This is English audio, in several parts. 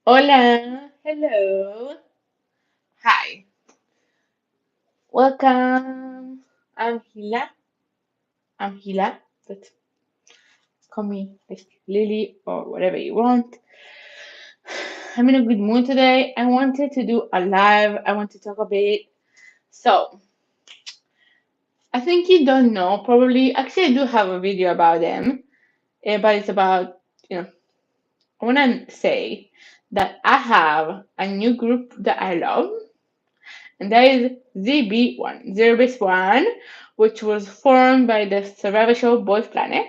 Hola, hello, hi, welcome. I'm Hila. I'm Hila, but call me like Lily or whatever you want. I'm in a good mood today. I wanted to do a live. I want to talk a bit. So I think you don't know probably. Actually, I do have a video about them, but it's about you know. I want to say that I have a new group that I love, and that is ZB1, Zero Base One, which was formed by the survival show Boys Planet.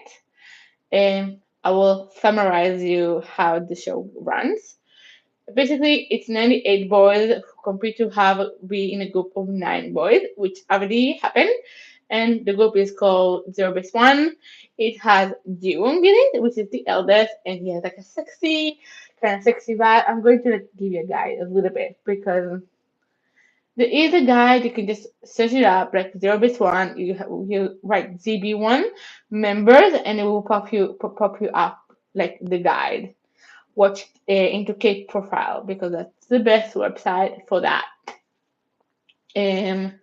And I will summarize you how the show runs. Basically, it's 98 boys who compete to have be in a group of 9 boys, which already happened. And the group is called Zero Base One. It has Jung in it, which is the eldest, and he has like a kind of sexy vibe. I'm going to like, give you a guide a little bit because there is a guide you can just search it up like zero base one. You write ZB1 members and it will pop you up like the guide. Watch into Kate profile because that's the best website for that. Um,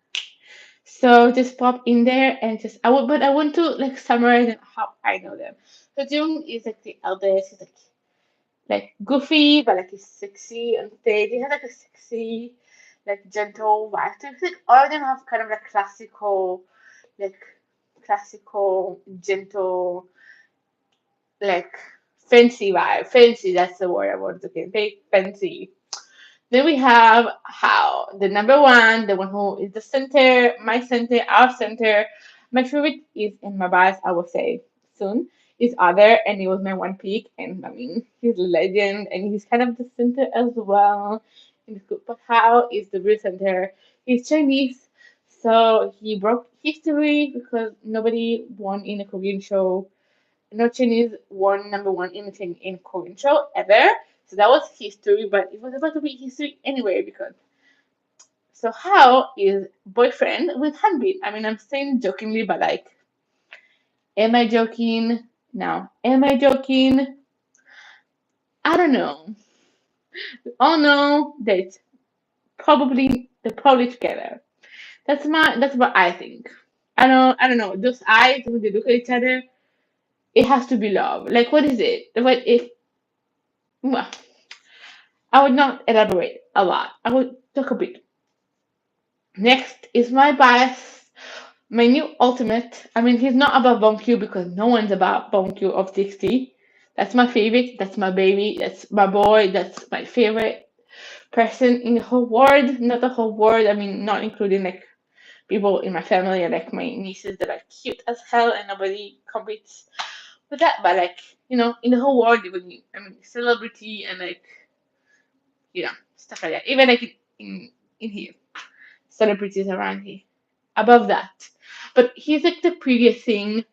so just pop in there and just but I want to like summarize how I know them. So Jung is like the eldest. He's like goofy, but like he's sexy on stage. He has like a sexy, like gentle vibe. So I think all of them have kind of like like classical, gentle, like fancy vibe. Fancy, that's the word I was looking. Very fancy. Then we have How, the number one, the one who is the center, my center, our center. My favorite is in my bias, I will say soon, is Other, and it was my one pick. And I mean, he's a legend, and he's kind of the center as well in the group. But How is the real center. He's Chinese, so he broke history because nobody won in a Korean show. No Chinese won number one anything in Korean show ever. So that was history, but it was about to be history anyway because so How is boyfriend with Hanbin. I mean, I'm saying jokingly, but like, am I joking? No. Am I joking? I don't know. Oh no, they're probably together. That's what I think. I don't know. Those eyes when they look at each other, it has to be love. Like what is it? What if well, I would not elaborate a lot. I would talk a bit. Next is my bias, my new ultimate. I mean, he's not above Bonkyu because no one's above Bonkyu of 60. That's my favorite. That's my baby. That's my boy. That's my favorite person in the whole world. Not the whole world. I mean, not including like people in my family or like my nieces that are cute as hell and nobody competes with that. But like, in the whole world, I mean, celebrity and like, stuff like that. Even like in here, celebrities around here. Above that. But he's like the prettiest thing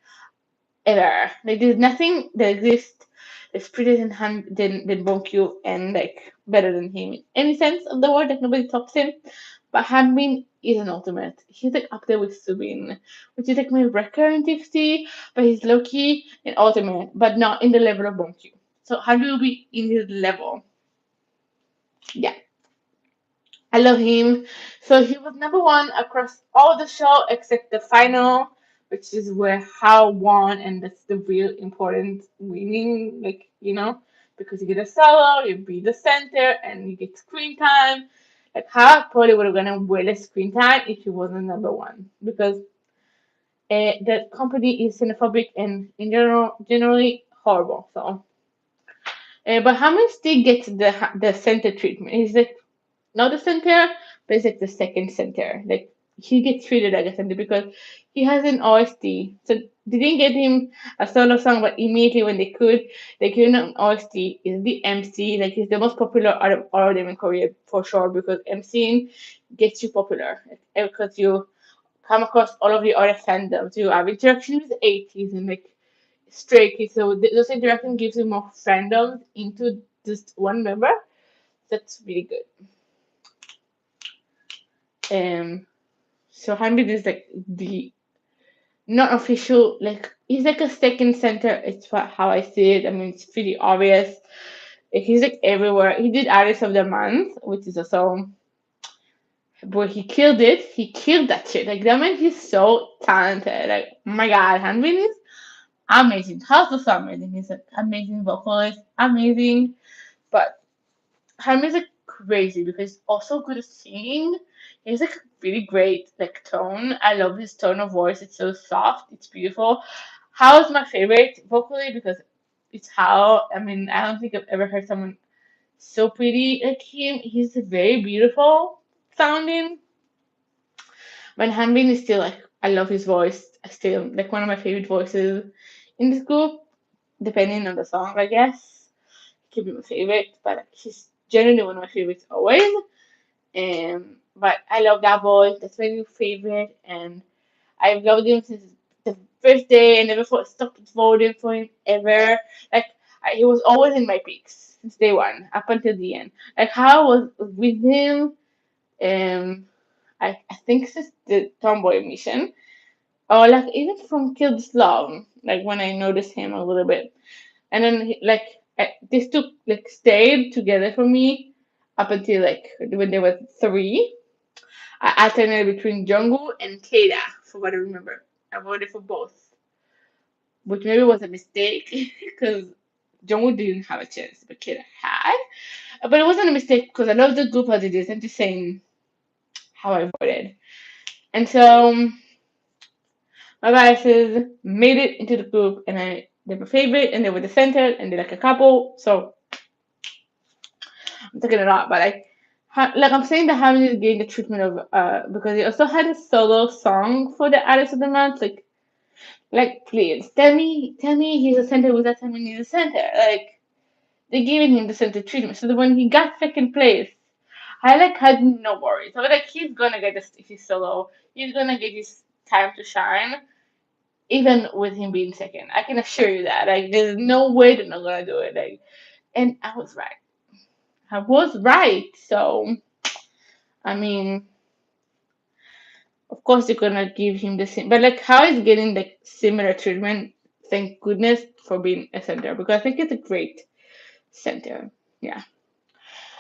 ever. Like there's nothing that exists that's prettier than Bonkyu and like better than him in any sense of the word. Like nobody tops him. But Hanbin is an ultimate. He's like up there with Subin, which is like my recurrent TXT, but he's low key and ultimate, but not in the level of Bonkyu. So Hanbin will be in his level. Yeah. I love him. So he was number one across all the show except the final, which is where How won, and that's the real important winning, because you get a solo, you be the center, and you get screen time. Like How probably would have gotten way less screen time if he wasn't number one, because the company is xenophobic and in generally horrible. So, but Hammond still gets the center treatment. He's like not the center, but it's like the second center. Like he gets treated like a center because he has an OST. So they didn't get him a solo song, but immediately when they could, they gave him an OST. Is the MC like he's the most popular out of all of them in Korea for sure because MCing gets you popular because you come across all of the other fandoms. You have interaction with the 80s and like Stray Kids. So those interaction gives you more fandoms into just one member. That's really good. Um, so Hanbin is like the not official, like he's like a second center. It's how I see it. I mean, it's pretty obvious. He's like everywhere. He did Artist of the Month, which is also, but he killed it. He killed that shit. Like that man, he's so talented. Like oh my god, Hanbin is amazing. How's the song amazing? He's an amazing vocalist, amazing. But Hanbin is like crazy because he's also good at singing. He has like a really great like tone. I love his tone of voice. It's so soft. It's beautiful. How is my favorite vocally because it's how. I mean, I don't think I've ever heard someone so pretty like him. He's very beautiful sounding. But Hanbin is still like I love his voice. I still like one of my favorite voices in this group, depending on the song, I guess. He could be my favorite, but like, he's generally one of my favorites always. But I love that voice. That's my new favorite, and I've loved him since the first day. I never stopped voting for him ever. Like he was always in my picks since day one up until the end. Like how I was with him. Um, I think since the Tomboy mission, or like even from Kill This Love, like when I noticed him a little bit, and then these two like stayed together for me up until like when they were three. I alternated between Jungkook and Keda, for what I remember. I voted for both, which maybe was a mistake because Jungkook didn't have a chance, but Keda had. But it wasn't a mistake because I love the group as it is. I'm just saying how I voted. And so my biases made it into the group, and they were favorite, and they were the center, and they're like a couple. So I'm taking it out, but like I'm saying that Harmony is getting the treatment of because he also had a solo song for the Artist of the Month. Like please tell me he's a center without telling me he's a center. Like they're giving him the center treatment. So that when he got second place, I like had no worries. I was like he's gonna get this if he's solo. He's gonna get his time to shine even with him being second. I can assure you that. Like, there's no way they're not gonna do it. Like, and I was right. I was right. So, I mean, of course they're gonna give him the same, but like, how is getting like similar treatment? Thank goodness for being a center because I think it's a great center. Yeah.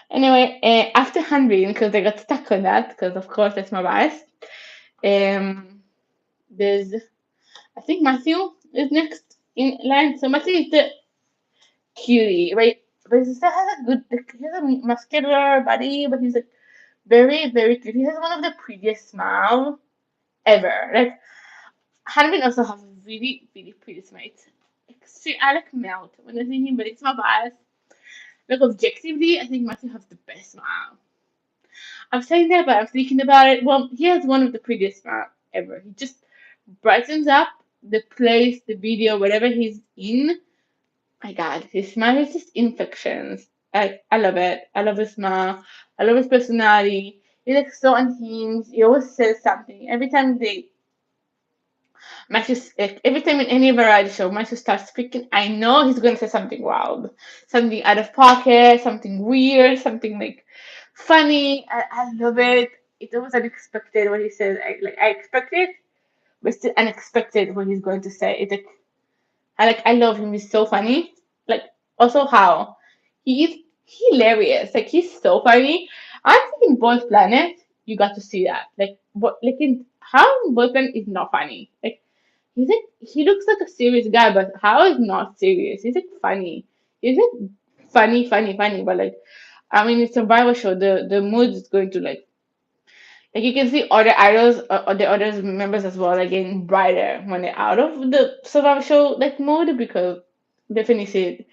Anyway, after Hanbin, because I got stuck on that, because of course that's my bias. There's I think Matthew is next in line. So Matthew is the cutie, right? But he still has a good, like, he has a muscular body, but he's like very, very cute. He has one of the prettiest smile ever. Like, Hanbin also has a really, really pretty smile. I like melt when I see him, but it's my bias. Like, objectively, I think Matthew has the best smile. I'm saying that, but I'm thinking about it. Well, he has one of the prettiest smile ever. He just brightens up the place, the video, whatever he's in. My God, his smile is just infections. I love it. I love his smile. I love his personality. He's like so unhinged. He always says something. Every time every time in any variety show, Matthew starts speaking, I know he's gonna say something wild, something out of pocket, something weird, something like funny. I love it. It's always unexpected what he says. I expect it, but still unexpected what he's going to say. It's like I love him. He's so funny. Like also how he is hilarious. Like he's so funny. I think in Boys Planet you got to see that. Like in how in Boys Planet is not funny. Like he looks like a serious guy, but how is not serious? He's like funny. He's like funny. But like I mean, it's a survival show. The mood is going to like you can see other idols or the other members as well like getting brighter when they're out of the survival show like mode because definitely see it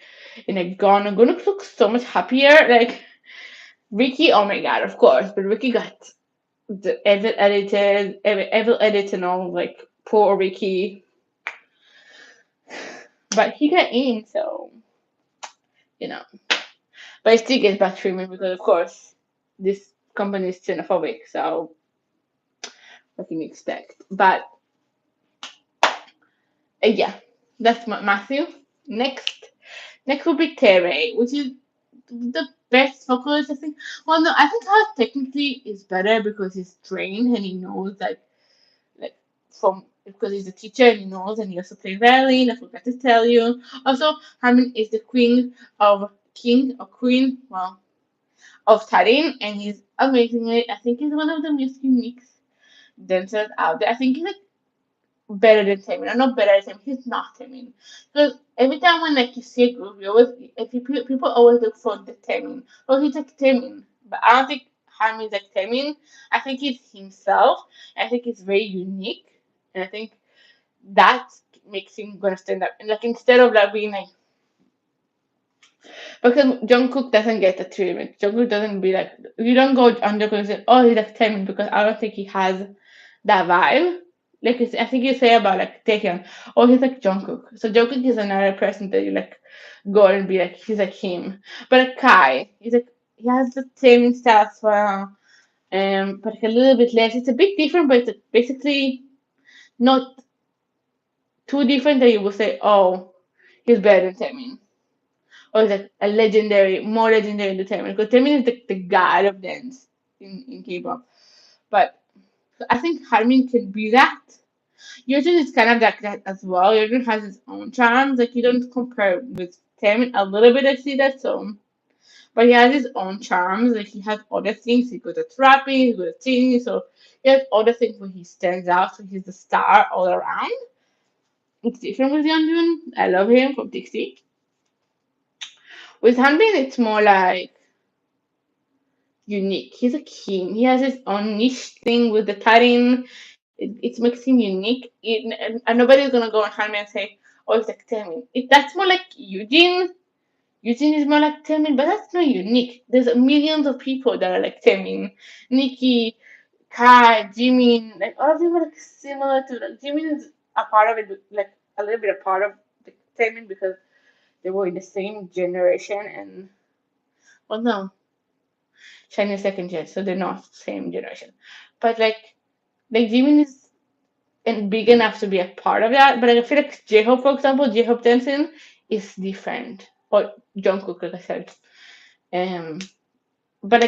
in a gonna look so much happier. Like Ricky, oh my god, of course, but Ricky got the evil edited and all like poor Ricky, but he got in, so you know. But he still gets bad treatment because of course this company is xenophobic, so what can you expect? But yeah, that's Matthew. Next, next will be Terry, which is the best vocalist, I think. Well, no, I think how technically is better because he's trained and he knows like from because he's a teacher and he knows and he also plays violin. I forgot to tell you. Also, Harmon is the queen of king or queen, well, of Tarin, and he's amazingly. I think he's one of the most unique dancers out there. I think he's like better than Taemin. I'm not better than him. He's not Taemin. Because every time when like you see a group, you always if you, people always look for the Taemin. Oh, he's like Taemin, but I don't think Harm is like Taemin. I think he's himself. I think he's very unique, and I think that makes him gonna stand up. And like instead of like being like because Jungkook doesn't get the treatment. Jungkook doesn't be like you don't go on Jungkook and say, oh, he's like Taemin because I don't think he has that vibe. Like I think you say about like Taehyun, oh he's like Jungkook. So Jungkook is another person that you like go and be like he's like him. But like Kai, he's like he has the same style as well, but like a little bit less. It's a bit different, but it's basically not too different that you will say, oh, he's better than Taemin. Or he's like a legendary, more legendary than Taemin. Because Taemin is the god of dance in K-pop. But I think Harmin can be that. Yojin is kind of like that as well. Yojin has his own charms. Like you don't compare with Taemin a little bit. I see that so, but he has his own charms. Like he has other things. He's good at rapping. He's good at singing. So he has other things where he stands out. So he's the star all around. It's different with Yeonjun. I love him from TXT. With Hanbin, it's more like unique. He's a king. He has his own niche thing with the Tarin. It makes him unique. And nobody's gonna go on Hanbin and say, "Oh, it's like Taemin." That's more like Eugene. Eugene is more like Taemin, but that's not unique. There's millions of people that are like Taemin. Nikki, Kai, Jimin, like all of them are like similar to like Jimin is a part of it, like a little bit a part of the Taemin because they were in the same generation and well no, Chinese second gen, so they're not same generation. But like Jimin is and big enough to be a part of that. But I feel like J-Hope, for example, J-Hope dancing is different. Or Jungkook, like I said. Um, but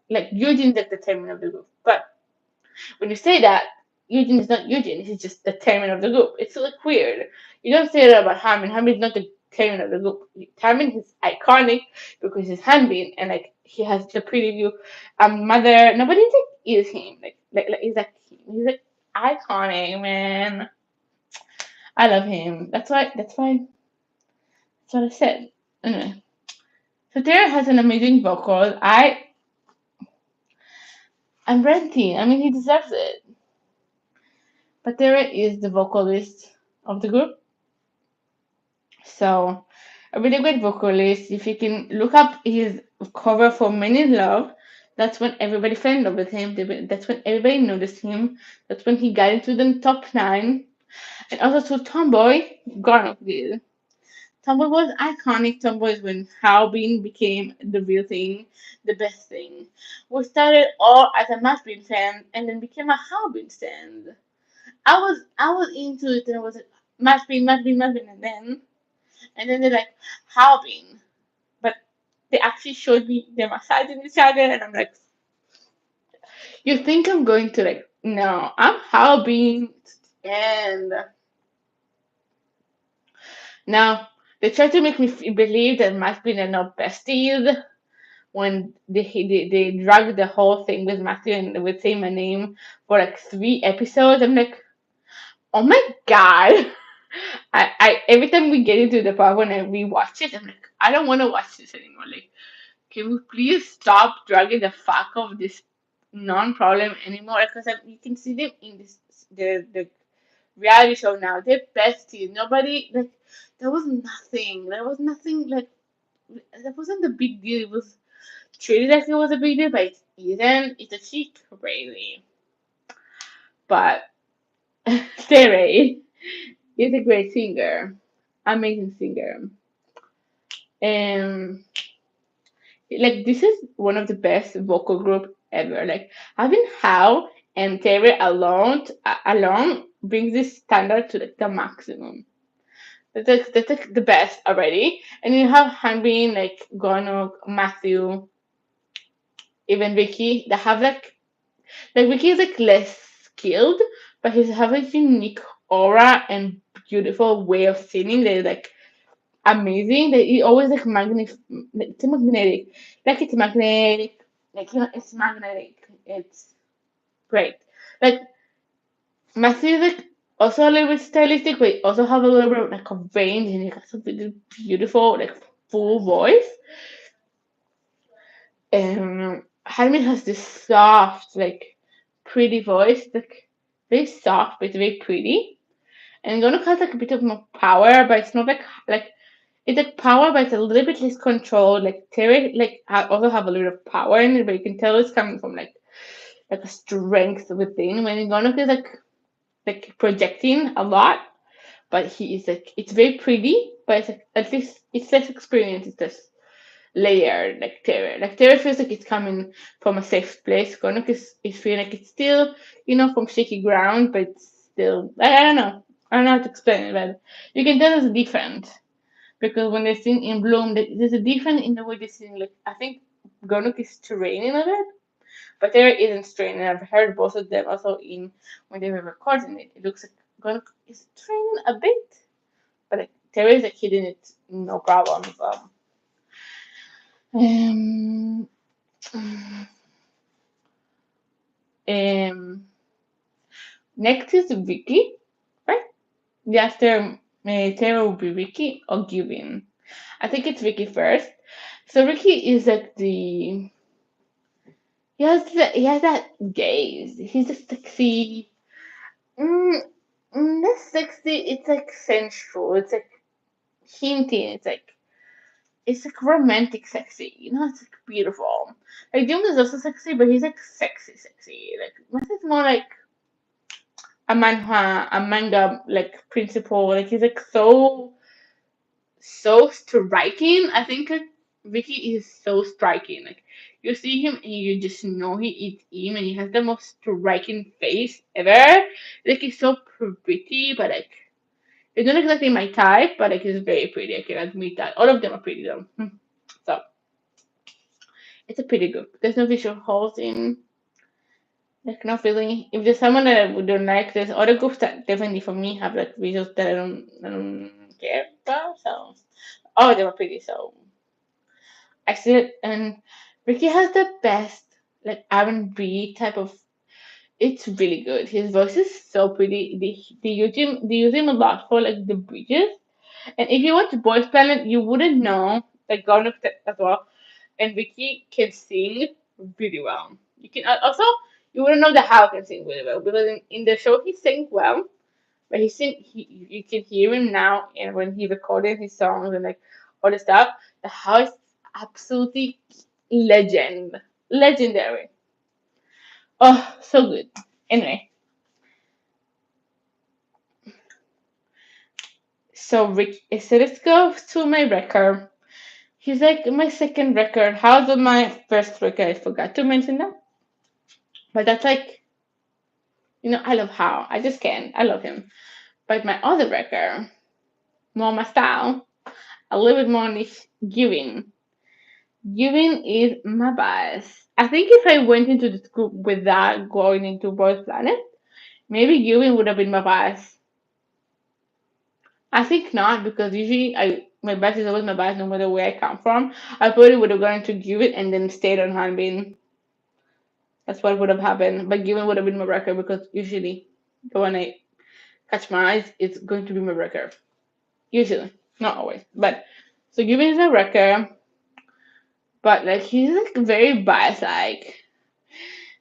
like Eugene is the chairman of the group. But when you say that, Eugene is not Eugene. He's just the chairman of the group. It's like weird. You don't say that about Harmin. Harmin is not the chairman of the group. Harmin is iconic because he's Hanbin and like he has the pretty view. Mother. Nobody like is him. Like he's like he's like iconic man. I love him. That's what I said. Anyway. So Tara has an amazing vocal. I'm renting. I mean he deserves it. But Tara is the vocalist of the group. So a really great vocalist. If you can look up his cover for Men in Love, that's when everybody fell in love with him. That's when everybody noticed him. That's when he got into the top 9. And also to Tomboy, Garnock did. Tomboy was iconic. Tomboy is when Halloween became the real thing, the best thing. We started all as a Mashbean fan and then became a Halloween fan. I was into it and I was like Mashbean, and then they're like Halloween, but they actually showed me them massaging each other, and I'm like, you think I'm going to like no, I'm Halloween, and now they try to make me believe that Mashbean are not besties when they drug the whole thing with Matthew and would say my name for like 3 episodes. I'm like, oh my god. I every time we get into the part when I rewatch it, I'm like, I don't want to watch this anymore. Like, can we please stop dragging the fuck of this non-problem anymore? Because you can see them in this the reality show now. They're besties. Nobody like there was nothing. There was nothing like that wasn't a big deal. It was treated like it was a big deal, but it isn't. It's actually crazy. But Terry is a great singer, amazing singer, and like this is one of the best vocal group ever. Like having How and Terry alone brings this standard to like the maximum. That's like the best already. And you have Hanbin, like Gonok, Matthew, even Vicky that have like Vicky is like less skilled, but he have a unique aura and beautiful way of singing that like amazing. That it always like it's magnetic, like it's magnetic, like it's magnetic. It's great. Like Matthew is like also a little bit stylistic, but also have a little bit of like a range, and he has a really beautiful like full voice. Harmon has this soft, like pretty voice, like very soft, but very pretty. And Gonok has like a bit of more power, but it's not like it's like power, but it's a little bit less controlled. Like Terry, like also have a little bit of power in it, but you can tell it's coming from like a strength within. When Gonok is like projecting a lot, but he is like it's very pretty, but it's like at least it's less experience. It's just layered like Terror. Like Terror feels like it's coming from a safe place. Gonok is feeling like it's still, from shaky ground, but it's still I don't know. I don't know how to explain it, but you can tell it's different. Because when they sing in Bloom, there's a difference in the way they sing. Like I think Gonok is training a bit, but Terror isn't training. I've heard both of them also in when they were recording it. It looks like Gonok is training a bit, but like Terror is like hitting it no problem. Um, um, Next is Vicky, right? The after Tara will be Vicky or Gideon. I think it's Vicky first. So Ricky is like he has that gaze. He's a sexy. Mm, not sexy. It's like sensual. It's like hinting. It's like romantic sexy. It's like beautiful. Like Jung is also sexy, but he's like sexy, sexy. Like Matt is more like a manga like principal. Like he's like so striking. I think like Vicky is so striking. Like you see him and you just know he is him, and he has the most striking face ever. Like he's so pretty, but like it's not exactly my type, but like he's very pretty. I can admit that. All of them are pretty though. So it's a pretty good. There's no visual holes in. Like not really. If there's someone that I would don't like, there's other groups that definitely for me have like visuals that I don't care about. So all of them are pretty. So I see it, and Ricky has the best like R&B type of. It's really good. His voice is so pretty. They use him a lot for like the bridges. And if you watch Boys Planet, you wouldn't know like God of that as well. And Ricky can sing really well. You can also you wouldn't know that Hal can sing really well because in the show he sings well, but you can hear him now and when he recorded his songs and like all the stuff. The Hal is absolutely legendary. Oh, so good. Anyway, so let's go to my record. He's like my second record. How's my first record? I forgot to mention that, but that's like I love How. I just can't. I love him. But my other record, more my style, a little bit more niche, Giving. Giving is my bias. I think if I went into this group without going into Boys Planet, maybe Giving would have been my bias. I think not because usually my bias is always my bias no matter where I come from. I probably would have gone to Give It and then stayed on Hanbin. That's what would have happened. But Giving would have been my record because usually the one I catch my eyes, it's going to be my record. Usually, not always, but so Giving is a record, but like he's like very biased. Like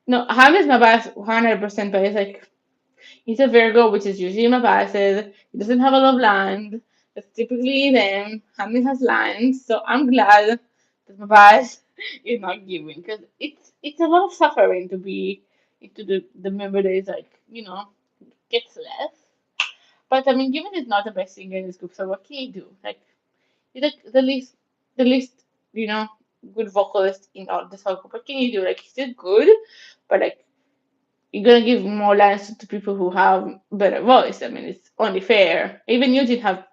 no, Ham is my bias 100%, but he's like he's a Virgo, which is usually my biases. He doesn't have a lot of lines. That's typically them. Hamlin has lines, so I'm glad that my bias is not Giving because it's a lot of suffering to be into the member that is like gets less. But I mean, Giving is not the best singer in this group, so what can you do? Like he's like the least, you know, good vocalist in all this whole group. What can you do? Like he's still good, but like you're gonna give more lines to people who have better voice. I mean, it's only fair. Even you did have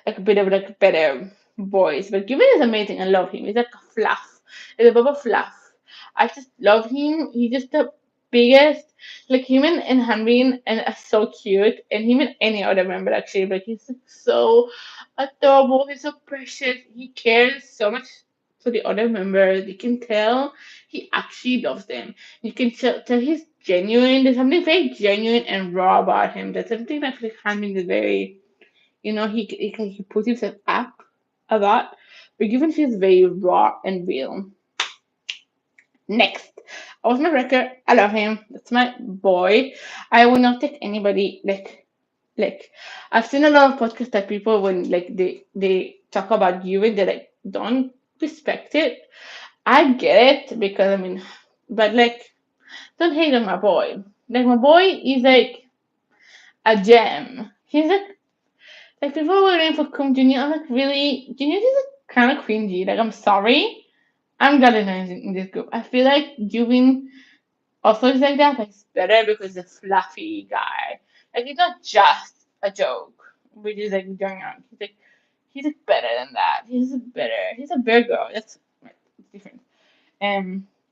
like a bit of like better voice, but Given is amazing. I love him. He's like a fluff. He's a bit of fluff. I just love him. He's just the biggest. Like him and Hanbin and are so cute, and him and any other member actually. Like he's like, so adorable. He's so precious. He cares so much for the other members. You can tell he actually loves them. You can tell he's genuine. There's something very genuine and raw about him. There's something that like Hanmin is very, he puts himself up a lot, but given he's very raw and real. Next, Osman Recker, I love him. That's my boy. I will not take anybody like I've seen a lot of podcasts that people when like they talk about you and they like don't respect it. I get it because I mean, but like don't hate on my boy. Like my boy is like a gem. He's like people were waiting for Kum Junior. I'm like really Junior is like kind of cringy. Like I'm sorry. I'm glad that he's in this group. I feel like Jubin also is like that, but it's better because he's a fluffy guy. Like he's not just a joke, which is like going on. He's like better than that. He's a better girl. That's right, it's different.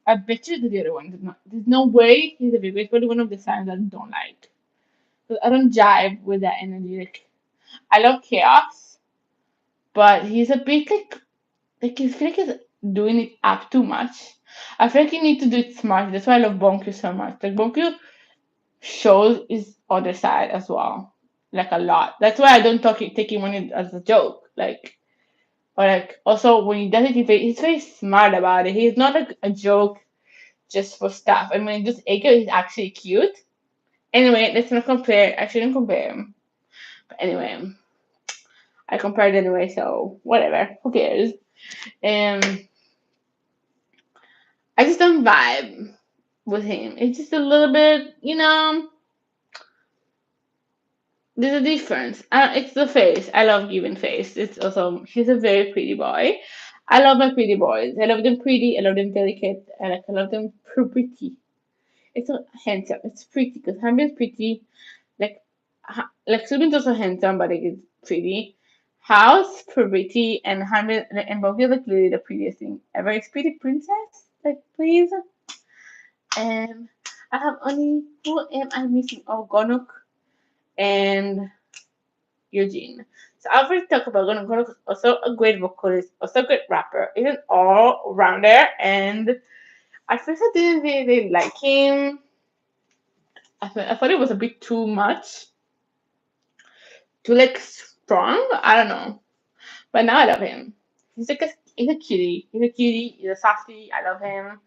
I bet you the other one did not. There's no way he's a big. It's probably one of the signs I don't like. Because I don't jive with that energy. Like I love chaos, but he's a bit like I feel like he's doing it up too much. I feel like you need to do it smart. That's why I love Bonkyu so much. Like Bonkyu shows his other side as well, like a lot. That's why I don't take him on it as a joke. Like or like also when he does it, he's very smart about it. He's not like a joke just for stuff. I mean, just Eiko is actually cute. Anyway, let's not compare. I shouldn't compare him. But anyway, I compared anyway, so whatever. Who cares? Um, I just don't vibe with him. It's just a little bit, there's a difference. It's the face. I love Given face. It's also he's a very pretty boy. I love my pretty boys. I love them pretty. I love them delicate. I love them pretty. It's not handsome. It's pretty because Hambi is pretty. Like like Subin's also handsome, but like it's pretty. House pretty and Hambi and Bogi is like literally the prettiest thing ever. It's pretty princess. Like please. And I have only who am I missing? Oh, Gonuk and Eugene. So I've already talked about Gunnar. Gunnar is also a great vocalist, also a great rapper. He's an all rounder, and I first I didn't really like him. I thought it was a bit too much, too like strong. I don't know, but now I love him. He's a cutie. He's a cutie. He's a softie. I love him.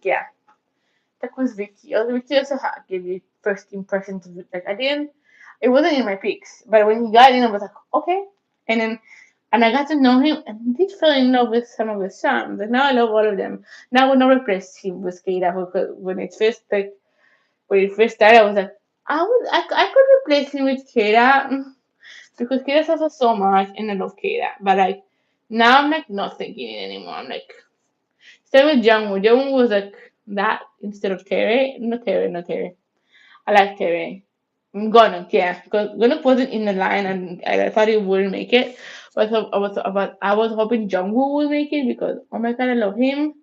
Yeah. That was Vicky. Also, Vicky also gave me first impressions. Like I didn't. It wasn't in my picks, but when he got in, I was like, okay. And I got to know him, and I did fall in love with some of his songs. Like now I love all of them. Now I would not replace him with Keita because when it first started, I was like, I could replace him with Keita because Keita suffers so much, and I love Keita. But like now I'm like not thinking it anymore. I'm like same with Jungwoo. Jungwoo was like that instead of Terry. Not Terry, not Terry. I like Terry. Gonuk, yeah, because Gonuk wasn't in the line, and I thought he wouldn't make it. But I was hoping Jungwoo would make it because oh my god, I love him.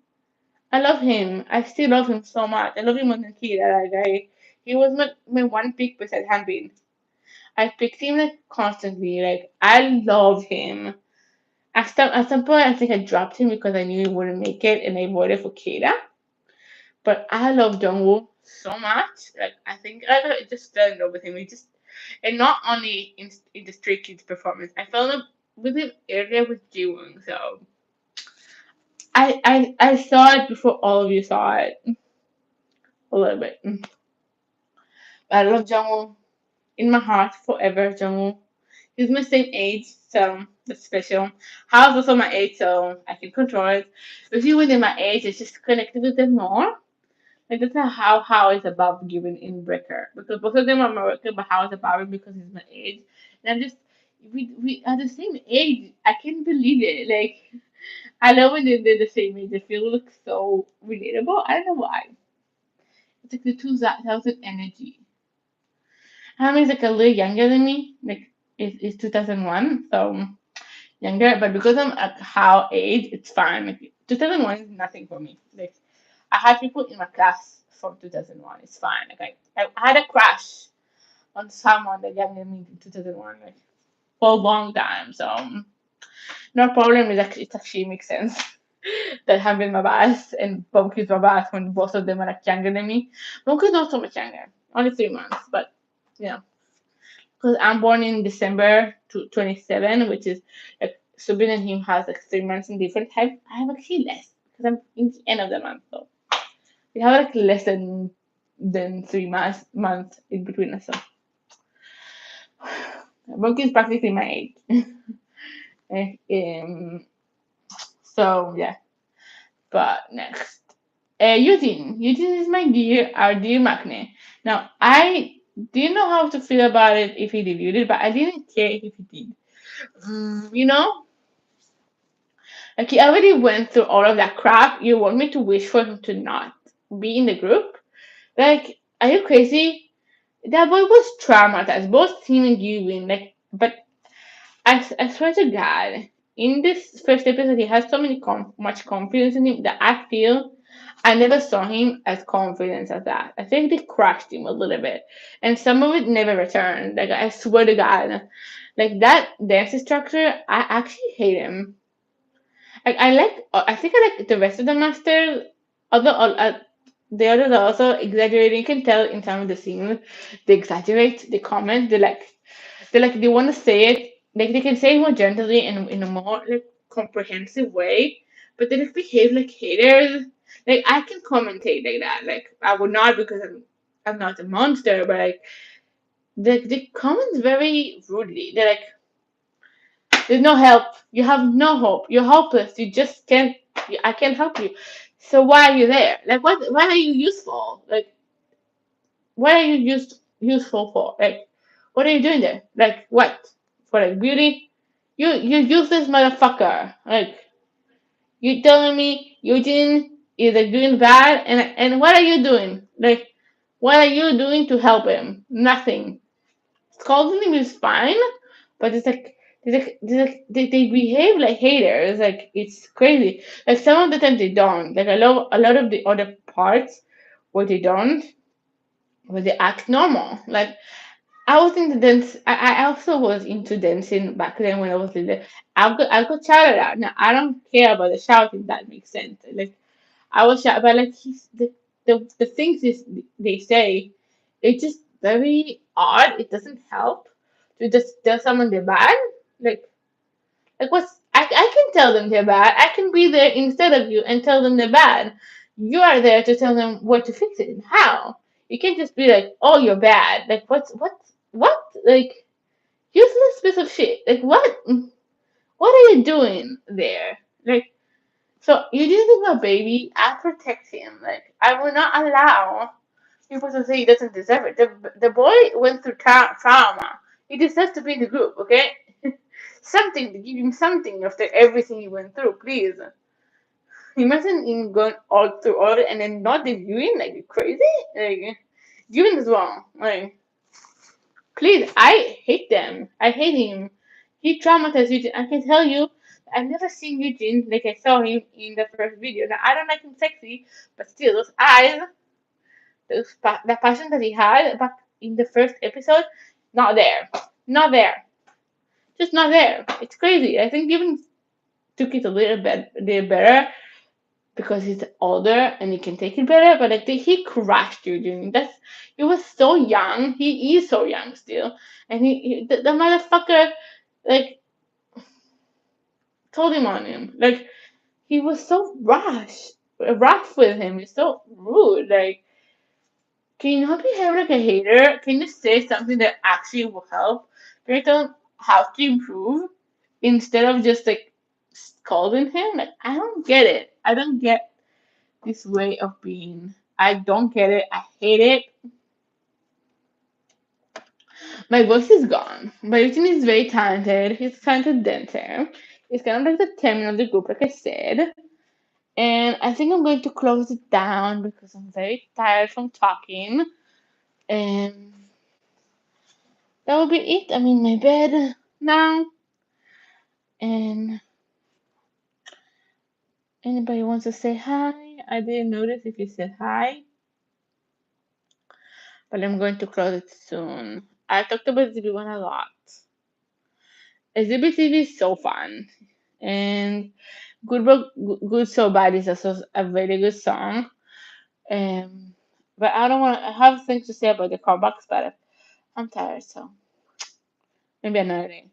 I love him. I still love him so much. I love him as a kid. He was my one pick beside Hanbin. I picked him like constantly. Like I love him. At some point, I think I dropped him because I knew he wouldn't make it, and I voted for Keda. But I love Jungwoo so much. Like I think I just fell in love with him. And not only in the Stray Kids performance, I fell in love with him earlier with Jiwoong. So I saw it before all of you saw it a little bit. I love Jungwoo in my heart forever. Jungwoo. He's my same age, so that's special. How's also my age, so I can control it. If you within my age, it's just connected with them more. Like that's not how is above given in Breaker because both of them are American, but how is above it because he's my age. And I'm just we are the same age. I can't believe it. Like I love when they're the same age. They feel like so relatable. I don't know why. It's like the 2000 energy. Hami's like a little younger than me. Like it's 2001, so younger. But because I'm at how age, it's fine. Like 2001 is nothing for me. Like I had people in my class from 2001. It's fine. Like I had a crush on someone that younger than me in 2001. Like for a long time. So no problem. It actually makes sense that have been my boss and Pumpkin's my boss when both of them are like younger than me. Pumpkin's not so much younger, only 3 months, but you know, because I'm born in December 27, which is like Subin and him has like 3 months in different. I have actually less because I'm in the end of the month, so we have like less than 3 months in between us. So Pumpkin's practically my age. um, so yeah, but next. Eugene is my our dear Magne. Now, I didn't know how to feel about it if he reviewed it, but I didn't care if he did. You know, like he already went through all of that crap. You want me to wish for him to not be in the group? Like, are you crazy? That boy was traumatized, both him and Eugene. Like, but I swear to God, in this first episode, he has so much confidence in him that I feel I never saw him as confident as that. I think they crushed him a little bit, and some of it never returned. Like I swear to God, like that dance instructor, I actually hate him. Like I think I like the rest of the masters. Although the others are also exaggerating. You can tell in some of the scenes they exaggerate. They comment. They want to say it. Like they can say it more gently and in a more like comprehensive way, but they just behave like haters. Like I can commentate like that. Like I would not because I'm not a monster, but like they comment very rudely. They're like, "There's no help. You have no hope. You're hopeless. You just can't. I can't help you. So why are you there? Like what? Why are you useful? Like what are you useful for? Like what are you doing there? Like what? For like beauty? You useless motherfucker. Like you telling me Eugene is like doing bad and what are you doing? Like what are you doing to help him? Nothing. Scolding him is fine, but they behave like haters. Like it's crazy. Like some of the time they don't. Like a lot of the other parts where they don't, where they act normal. Like I was into dance. I also was into dancing back then when I was little. I got shouted at. Now I don't care about the shouting. That makes sense. Like I was shouted, but like the things they say, it's just very odd. It doesn't help to just tell someone they're bad. Like what's I can tell them they're bad. I can be there instead of you and tell them they're bad. You are there to tell them what to fix it and how. You can't just be like, oh, you're bad. Like what? Like useless piece of shit. Like what? What are you doing there? Like so you didn't think my baby. I protect him. Like I will not allow people to say he doesn't deserve it. The boy went through trauma. He deserves to be in the group. Okay. Something to give him something after everything he went through, please. Imagine him going all through all it and then not debuting, like you crazy? Like doing is wrong. Like please, I hate them. I hate him. He traumatized Eugene. I can tell you, I've never seen Eugene like I saw him in the first video. Now I don't like him sexy, but still those eyes, the passion that he had back in the first episode, not there. Not there. Just not there. It's crazy. I think even took it a little better because he's older and he can take it better. But I think he crushed you during that. He was so young. He is so young still, and the motherfucker like told him on him. Like he was so rough with him. He's so rude. Like can you not behave like a hater? Can you say something that actually will help? Can you tell him how to improve instead of just like scolding him? Like I don't get it. I don't get this way of being. I don't get it. I hate it. My voice is gone. But Eugene is very talented. He's a talented dancer. He's kind of like the chairman of the group, like I said. And I think I'm going to close it down because I'm very tired from talking. And that will be it. I'm in my bed now. And anybody wants to say hi? I didn't notice if you said hi. But I'm going to close it soon. I talked about ZB1 a lot. ZB is so fun, and Good So Bad is also a very good song. Um, but I don't want. I have things to say about the comebacks, but I'm tired, so maybe another day.